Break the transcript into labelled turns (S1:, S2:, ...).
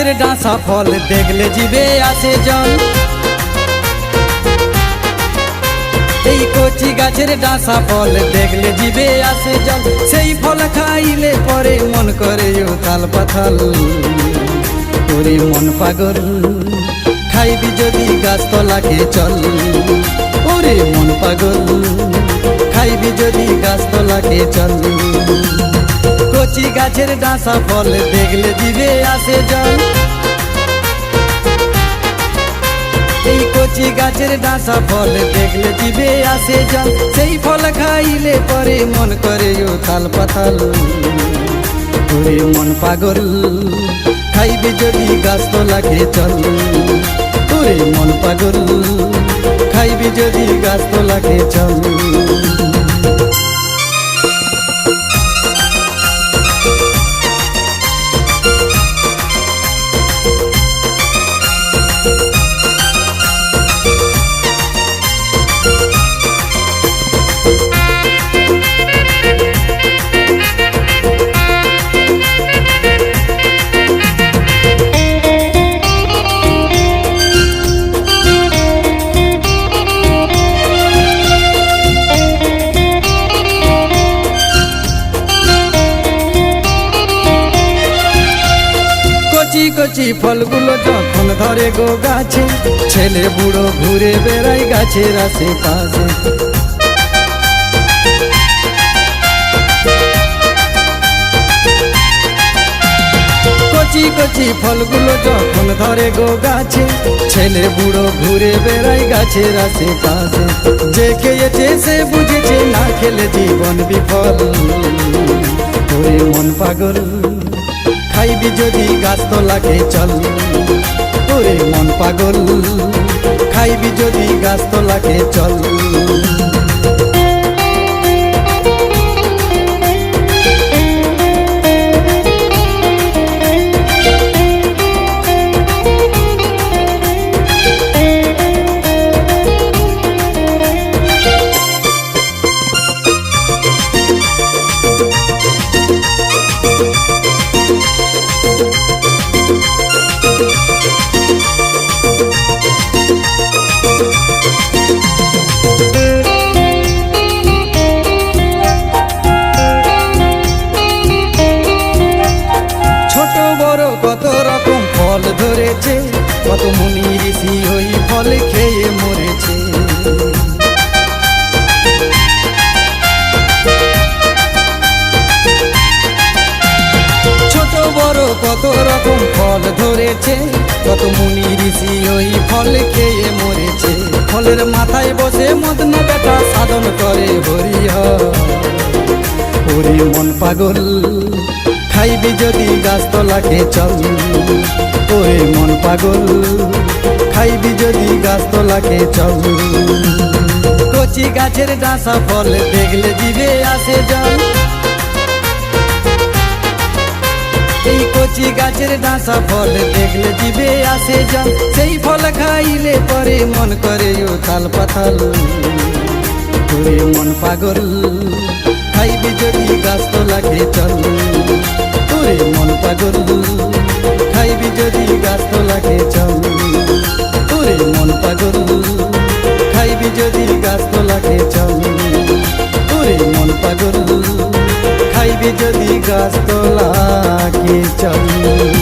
S1: গাছের ডাঁসা ফল দেখলে জিবে আসে জল। এই কচি গাছের ডাঁসা ফল দেখলে জিবে আসে জল। সেই ফল খাইলে পরে মন করে উথাল পাথাল, ওরে মন পাগল খাইবি যদি গাছতলাকে চল। ওরে মন পাগল খাইবি যদি গাছতলাকে চল। কচি গাছের ডাঁসা ফল দেখলে জিবে আসে জল। এই কচি গাছের ডাঁসা ফল দেখলে জিবে আসে জল। সেই ফল খাইলে পরে মন করে উথাল পাথাল, ওরে মন পাগল খাইবে যদি গাছতলাকে চল। ওরে মন পাগল খাইবে যদি গাছতলাকে চল। কচি কচি ফলগুলো যখন ধরে গো গাছে, ছেলে বুড়ো ঘুরে বেড়াই গাছের আশেপাশে। কচি কচি ফলগুলো যখন ধরে গো গাছে, ছেলে বুড়ো ঘুরে বেড়াই গাছের আশেপাশে। যে খেয়েছে সে বুঝেছে, না খেলে জীবন বিফল, ওরে মন পাগল খাইবি যদি গাছতলাকে চল। ওরে মন পাগল খাইবি যদি গাছতলাকে চল। কত রকম ফল ধরেছে, কত মুনি ঋষি ওই ফল খেয়ে মরেছে। ছোট বড় কত রকম ফল ধরেছে, কত মুনি ঋষি ওই ফল খেয়ে মরেছে। ফলের মাথায় বসে মদন বেটা সাধন করে হরিহর, ওরে মন পাগল খাইবি যদি গাছতলাকে চল। ওরে মন পাগল খাইবি যদি গাছতলাকে চল। কচি গাছের ডাঁসা ফল দেখলে জিবে আসে জল। এই কচি গাছের ডাঁসা ফল দেখলে জিবে আসে জল। সেই ফল খাইলে পরে মন করে উথাল পাথাল, ওরে মন পাগল খাইবি যদি গাছতলাকে চল। ওরে মন পাগল খাইবি যদি গাছতলাকে চল। ওরে মন পাগল খাইবি যদি গাছতলাকে চল। ওরে মন পাগল খাইবি যদি গাছতলাকে চল।